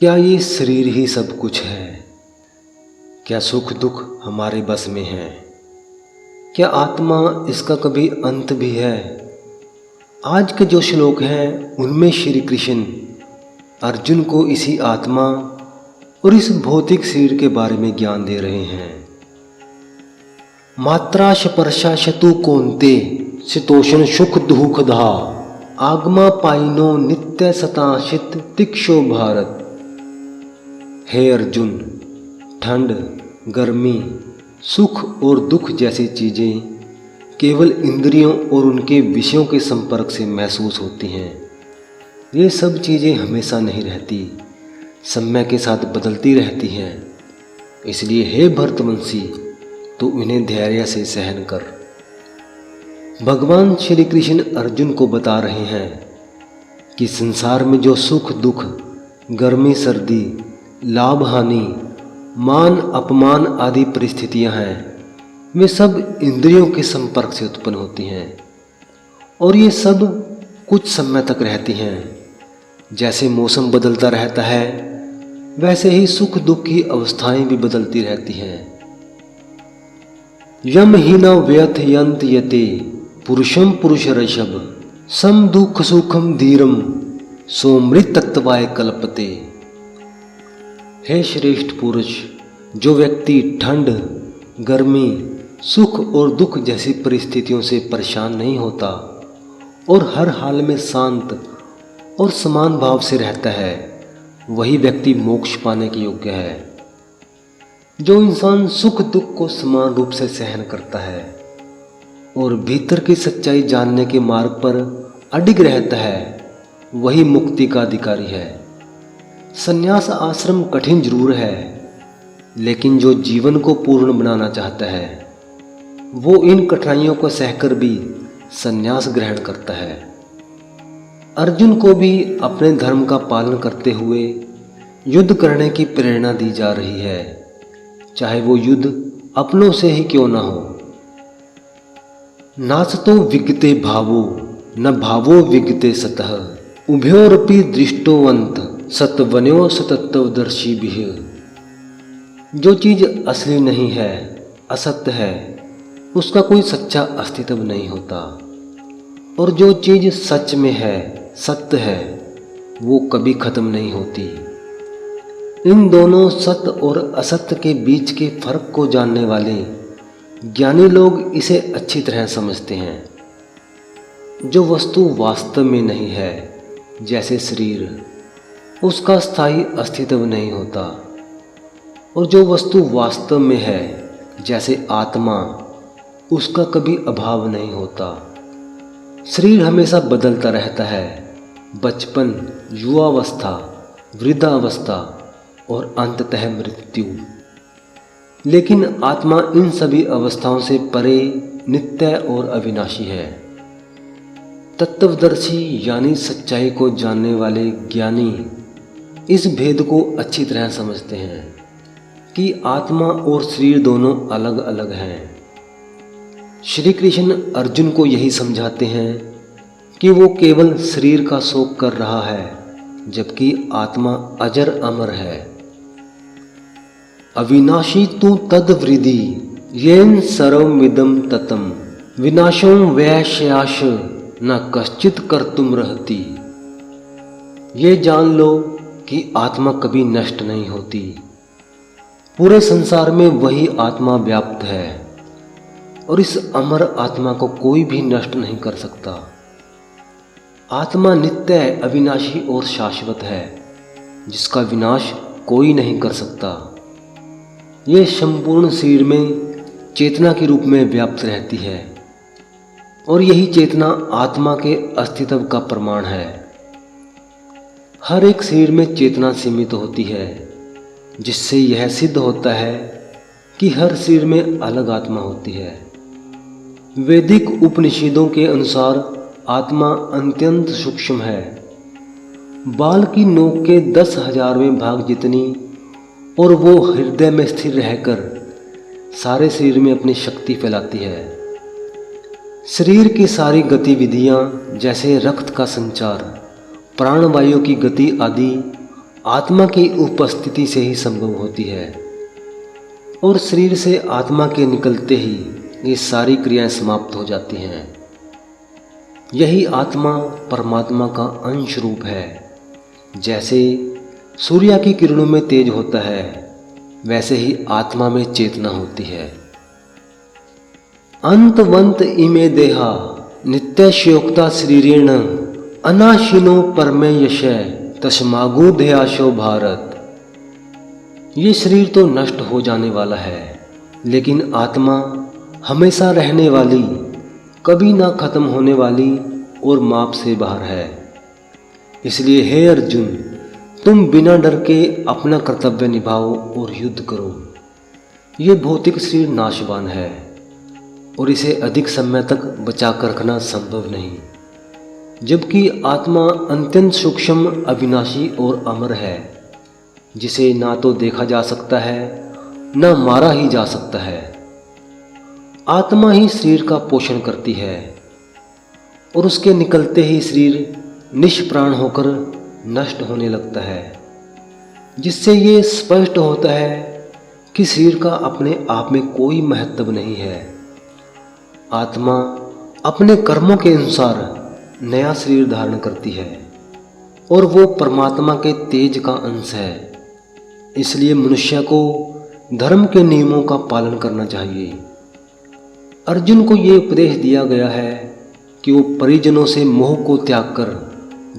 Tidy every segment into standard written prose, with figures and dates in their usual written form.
क्या ये शरीर ही सब कुछ है? क्या सुख दुख हमारे बस में है? क्या आत्मा इसका कभी अंत भी है? आज के जो श्लोक हैं उनमें श्री कृष्ण अर्जुन को इसी आत्मा और इस भौतिक शरीर के बारे में ज्ञान दे रहे हैं। मात्रा स्पर्शा शतु कौन्ते शीतोष्ण सुख दुख धा आगमा पाइनो नित्य सताशित तिक्षो भारत। हे अर्जुन, ठंड, गर्मी, सुख और दुख जैसी चीज़ें केवल इंद्रियों और उनके विषयों के संपर्क से महसूस होती हैं। ये सब चीज़ें हमेशा नहीं रहती, समय के साथ बदलती रहती हैं। इसलिए हे भरतवंशी, तो इन्हें धैर्य से सहन कर। भगवान श्री कृष्ण अर्जुन को बता रहे हैं कि संसार में जो सुख दुख, गर्मी सर्दी, लाभ हानि, मान अपमान आदि परिस्थितियां हैं, वे सब इंद्रियों के संपर्क से उत्पन्न होती हैं और ये सब कुछ समय तक रहती हैं। जैसे मौसम बदलता रहता है, वैसे ही सुख दुख की अवस्थाएं भी बदलती रहती हैं। यम ही न व्यथयंत यते पुरुषम पुरुष ऋषभ सम दुख सुखम धीरम सोमृत तत्वाय कल्पते। हे श्रेष्ठ पुरुष, जो व्यक्ति ठंड, गर्मी, सुख और दुख जैसी परिस्थितियों से परेशान नहीं होता और हर हाल में शांत और समान भाव से रहता है, वही व्यक्ति मोक्ष पाने के योग्य है। जो इंसान सुख दुख को समान रूप से सहन करता है और भीतर की सच्चाई जानने के मार्ग पर अडिग रहता है, वही मुक्ति का अधिकारी है। संन्यास आश्रम कठिन जरूर है, लेकिन जो जीवन को पूर्ण बनाना चाहता है वो इन कठिनाइयों को सहकर भी संन्यास ग्रहण करता है। अर्जुन को भी अपने धर्म का पालन करते हुए युद्ध करने की प्रेरणा दी जा रही है, चाहे वो युद्ध अपनों से ही क्यों ना हो। नासतो विगते भावो न भावो विगते सतः उभयोरपि दृष्टोवंत सत्वन्यो सतत्वदर्शी भी। जो चीज असली नहीं है, असत्य है, उसका कोई सच्चा अस्तित्व नहीं होता, और जो चीज सच में है, सत्य है, वो कभी खत्म नहीं होती। इन दोनों सत्य और असत्य के बीच के फर्क को जानने वाले ज्ञानी लोग इसे अच्छी तरह समझते हैं। जो वस्तु वास्तव में नहीं है, जैसे शरीर, उसका स्थायी अस्तित्व नहीं होता, और जो वस्तु वास्तव में है, जैसे आत्मा, उसका कभी अभाव नहीं होता। शरीर हमेशा बदलता रहता है, बचपन, युवावस्था, वृद्धावस्था और अंततः मृत्यु। लेकिन आत्मा इन सभी अवस्थाओं से परे नित्य और अविनाशी है। तत्वदर्शी यानी सच्चाई को जानने वाले ज्ञानी इस भेद को अच्छी तरह समझते हैं कि आत्मा और शरीर दोनों अलग अलग हैं। श्री कृष्ण अर्जुन को यही समझाते हैं कि वो केवल शरीर का शोक कर रहा है, जबकि आत्मा अजर अमर है। अविनाशी तु तद्वृद्धि येन सर्वमिदं ततम विनाशं वैश्याश न कश्चित कर्तुम रहती। ये जान लो कि आत्मा कभी नष्ट नहीं होती। पूरे संसार में वही आत्मा व्याप्त है और इस अमर आत्मा को कोई भी नष्ट नहीं कर सकता। आत्मा नित्य, अविनाशी और शाश्वत है, जिसका विनाश कोई नहीं कर सकता। ये संपूर्ण शरीर में चेतना के रूप में व्याप्त रहती है और यही चेतना आत्मा के अस्तित्व का प्रमाण है। हर एक शरीर में चेतना सीमित होती है, जिससे यह सिद्ध होता है कि हर शरीर में अलग आत्मा होती है। वैदिक उपनिषदों के अनुसार आत्मा अत्यंत सूक्ष्म है, बाल की नोक के 10,000वें भाग जितनी, और वो हृदय में स्थिर रहकर सारे शरीर में अपनी शक्ति फैलाती है। शरीर की सारी गतिविधियां, जैसे रक्त का संचार, प्राणवायु की गति आदि, आत्मा की उपस्थिति से ही संभव होती है और शरीर से आत्मा के निकलते ही ये सारी क्रियाएं समाप्त हो जाती हैं। यही आत्मा परमात्मा का अंश रूप है। जैसे सूर्य की किरणों में तेज होता है, वैसे ही आत्मा में चेतना होती है। अंतवंत इमे देहा नित्यशयोक्ता शरीरेण अनाशिनो परमे यशय तस्मागो ध्येयाशो भारत। ये शरीर तो नष्ट हो जाने वाला है, लेकिन आत्मा हमेशा रहने वाली, कभी ना खत्म होने वाली और माप से बाहर है। इसलिए हे अर्जुन, तुम बिना डर के अपना कर्तव्य निभाओ और युद्ध करो। ये भौतिक शरीर नाशवान है और इसे अधिक समय तक बचा कर रखना संभव नहीं, जबकि आत्मा अत्यंत सूक्ष्म, अविनाशी और अमर है, जिसे ना तो देखा जा सकता है, ना मारा ही जा सकता है। आत्मा ही शरीर का पोषण करती है और उसके निकलते ही शरीर निष्प्राण होकर नष्ट होने लगता है, जिससे ये स्पष्ट होता है कि शरीर का अपने आप में कोई महत्व नहीं है। आत्मा अपने कर्मों के अनुसार नया शरीर धारण करती है और वो परमात्मा के तेज का अंश है। इसलिए मनुष्य को धर्म के नियमों का पालन करना चाहिए। अर्जुन को ये उपदेश दिया गया है कि वो परिजनों से मोह को त्याग कर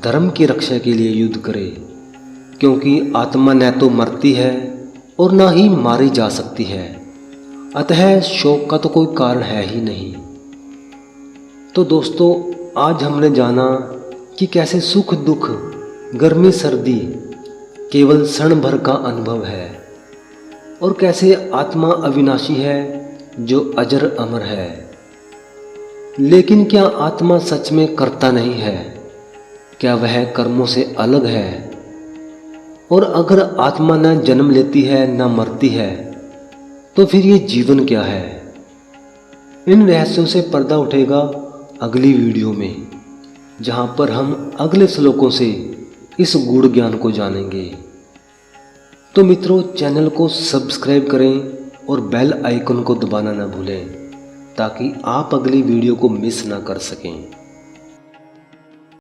धर्म की रक्षा के लिए युद्ध करे, क्योंकि आत्मा न तो मरती है और ना ही मारी जा सकती है। अतः शोक का तो कोई कारण है ही नहीं। तो दोस्तों, आज हमने जाना कि कैसे सुख दुख, गर्मी सर्दी केवल क्षण भर का अनुभव है और कैसे आत्मा अविनाशी है जो अजर अमर है। लेकिन क्या आत्मा सच में कर्ता नहीं है? क्या वह कर्मों से अलग है? और अगर आत्मा न जन्म लेती है न मरती है, तो फिर ये जीवन क्या है? इन रहस्यों से पर्दा उठेगा अगली वीडियो में, जहां पर हम अगले श्लोकों से इस गूढ़ ज्ञान को जानेंगे। तो मित्रों, चैनल को सब्सक्राइब करें और बेल आइकन को दबाना ना भूलें, ताकि आप अगली वीडियो को मिस ना कर सकें।